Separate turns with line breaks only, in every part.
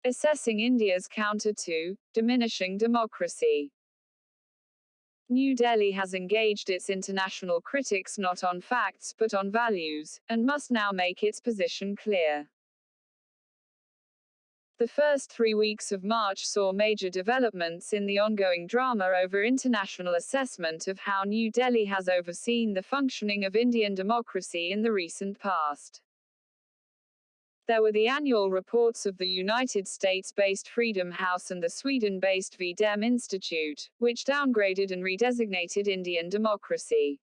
Assessing India's counter to diminishing democracy. New Delhi has engaged its international critics not on facts but on values, and must now make its position clear. The first 3 weeks of March saw major developments in the ongoing drama over international assessment of how New Delhi has overseen the functioning of Indian democracy in the recent past. There were the annual reports of the United States-based Freedom House and the Sweden-based V-Dem Institute, which downgraded and redesignated Indian democracy.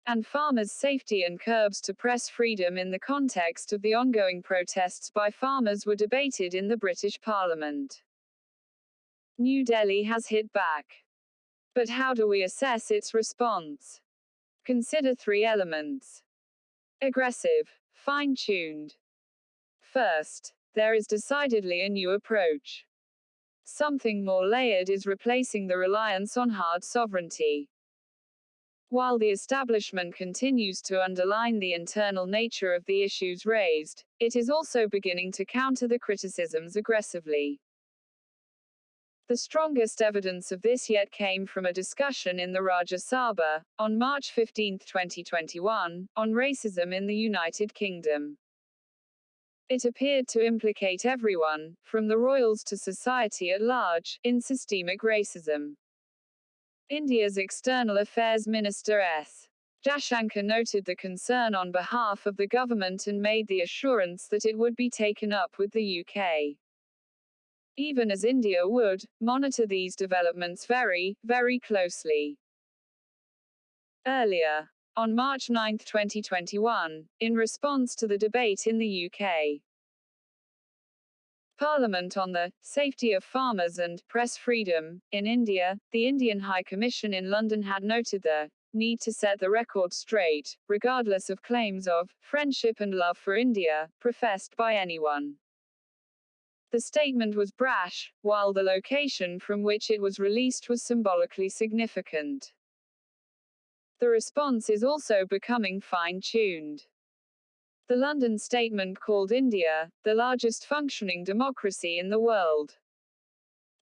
And farmers' safety and curbs to press freedom in the context of the ongoing protests by farmers were debated in the British Parliament. New Delhi has hit back. But how do we assess its response? Consider 3 elements. Aggressive, fine-tuned. First, there is decidedly a new approach. Something more layered is replacing the reliance on hard sovereignty. While the establishment continues to underline the internal nature of the issues raised, it is also beginning to counter the criticisms aggressively. The strongest evidence of this yet came from a discussion in the Rajya Sabha, on March 15, 2021, on racism in the United Kingdom. It appeared to implicate everyone, from the royals to society at large, in systemic racism. India's External Affairs Minister S. Jaishankar noted the concern on behalf of the government and made the assurance that it would be taken up with the UK. Even as India would monitor these developments very, very closely. Earlier, on March 9, 2021, in response to the debate in the UK Parliament on the safety of farmers and press freedom in India, the Indian High Commission in London had noted the need to set the record straight, regardless of claims of friendship and love for India professed by anyone. The statement was brash, while the location from which it was released was symbolically significant. The response is also becoming fine-tuned. The London statement called India the largest functioning democracy in the world.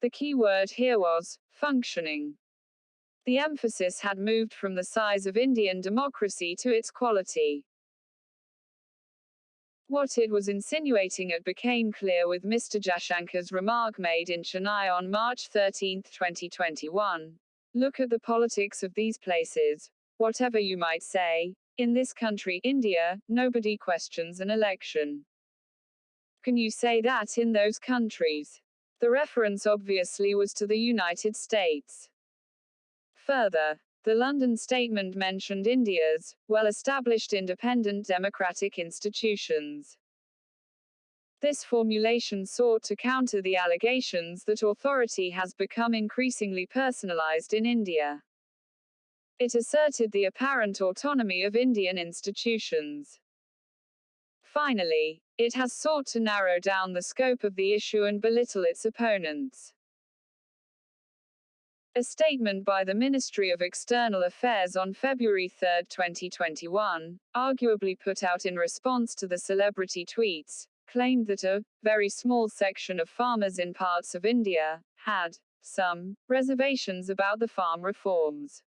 The key word here was functioning. The emphasis had moved from the size of Indian democracy to its quality. What it was insinuating it became clear with Mr. Jaishankar's remark made in Chennai on March 13, 2021. Look at the politics of these places. Whatever you might say, in this country, India, nobody questions an election. Can you say that in those countries? The reference obviously was to the United States. Further, the London statement mentioned India's well-established independent democratic institutions. This formulation sought to counter the allegations that authority has become increasingly personalized in India. It asserted the apparent autonomy of Indian institutions. Finally, it has sought to narrow down the scope of the issue and belittle its opponents. A statement by the Ministry of External Affairs on February 3, 2021, arguably put out in response to the celebrity tweets, claimed that a very small section of farmers in parts of India had some reservations about the farm reforms.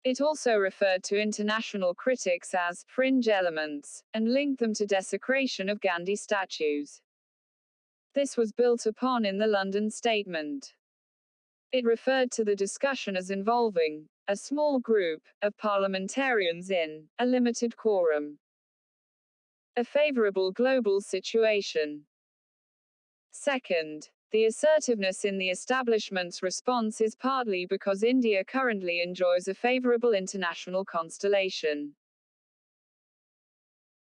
It also referred to international critics as fringe elements, and linked them to desecration of Gandhi statues. This was built upon in the London statement. It referred to the discussion as involving a small group of parliamentarians in a limited quorum. A favorable global situation. Second, the assertiveness in the establishment's response is partly because India currently enjoys a favorable international constellation.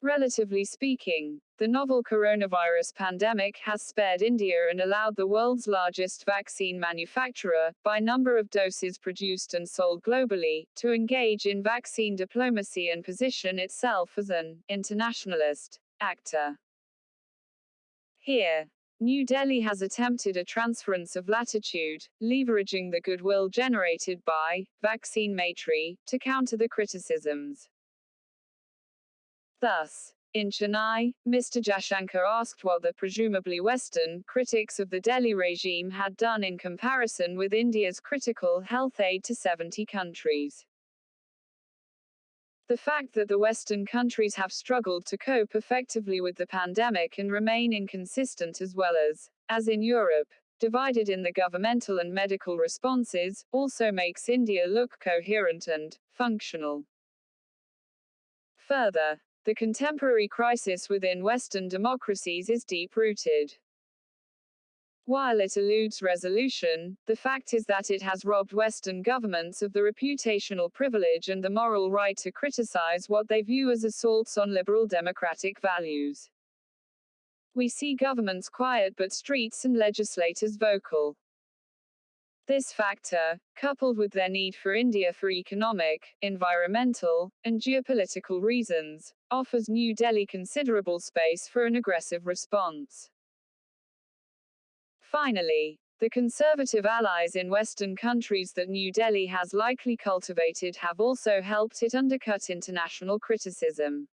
Relatively speaking, the novel coronavirus pandemic has spared India and allowed the world's largest vaccine manufacturer, by number of doses produced and sold globally, to engage in vaccine diplomacy and position itself as an internationalist actor. Here, New Delhi has attempted a transference of latitude, leveraging the goodwill generated by vaccine matri to counter the criticisms. Thus, In Chennai, Mr. Jashankar asked what the presumably Western critics of the Delhi regime had done in comparison with India's critical health aid to 70 countries. The fact that the Western countries have struggled to cope effectively with the pandemic and remain inconsistent as well as in Europe, divided in the governmental and medical responses, also makes India look coherent and functional. Further, the contemporary crisis within Western democracies is deep-rooted. While it eludes resolution, the fact is that it has robbed Western governments of the reputational privilege and the moral right to criticize what they view as assaults on liberal democratic values. We see governments quiet but streets and legislators vocal. This factor, coupled with their need for India for economic, environmental, and geopolitical reasons, offers New Delhi considerable space for an aggressive response. Finally, the conservative allies in Western countries that New Delhi has likely cultivated have also helped it undercut international criticism.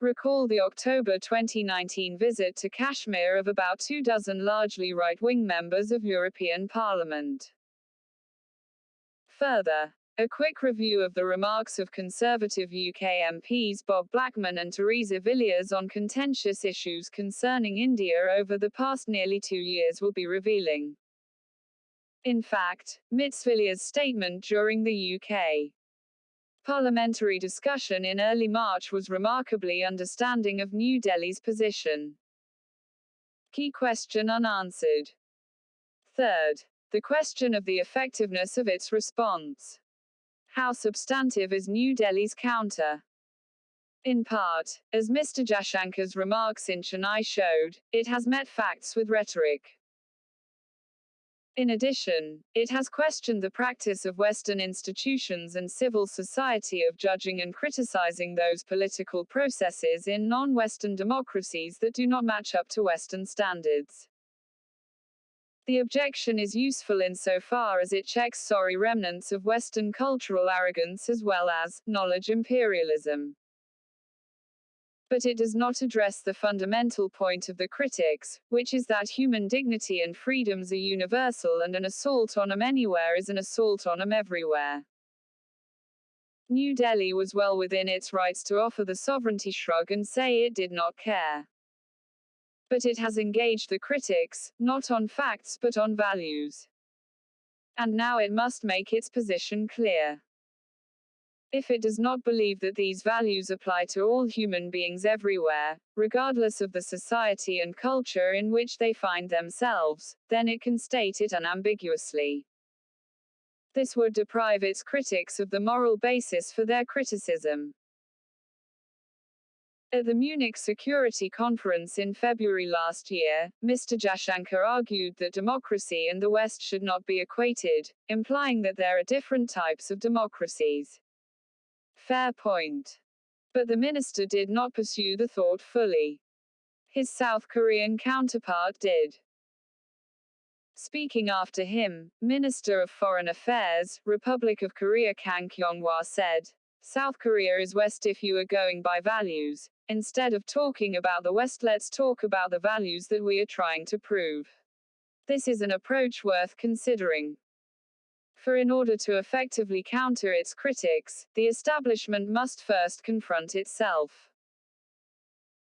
Recall the October 2019 visit to Kashmir of about 24 largely right-wing members of European Parliament. Further, a quick review of the remarks of Conservative UK MPs Bob Blackman and Theresa Villiers on contentious issues concerning India over the past nearly 2 years will be revealing. In fact, Ms. Villiers' statement during the UK parliamentary discussion in early March was remarkably understanding of New Delhi's position. Key question unanswered. Third, the question of the effectiveness of its response. How substantive is New Delhi's counter? In part, as Mr. Jashankar's remarks in Chennai showed, it has met facts with rhetoric. In addition, it has questioned the practice of Western institutions and civil society of judging and criticizing those political processes in non-Western democracies that do not match up to Western standards. The objection is useful insofar as it checks sorry remnants of Western cultural arrogance as well as knowledge imperialism. But it does not address the fundamental point of the critics, which is that human dignity and freedoms are universal and an assault on them anywhere is an assault on them everywhere. New Delhi was well within its rights to offer the sovereignty shrug and say it did not care. But it has engaged the critics, not on facts but on values. And now it must make its position clear. If it does not believe that these values apply to all human beings everywhere, regardless of the society and culture in which they find themselves, then it can state it unambiguously. This would deprive its critics of the moral basis for their criticism. At the Munich Security Conference in February last year, Mr. Jashankar argued that democracy and the West should not be equated, implying that there are different types of democracies. Fair point. But the minister did not pursue the thought fully. His South Korean counterpart did. Speaking after him, Minister of Foreign Affairs, Republic of Korea Kang Kyung-hwa said, "South Korea is West if you are going by values. Instead of talking about the West, let's talk about the values that we are trying to prove. This is an approach worth considering." For in order to effectively counter its critics, the establishment must first confront itself.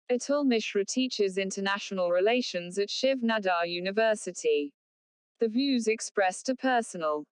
Atul Mishra teaches international relations at Shiv Nadar University. The views expressed are personal.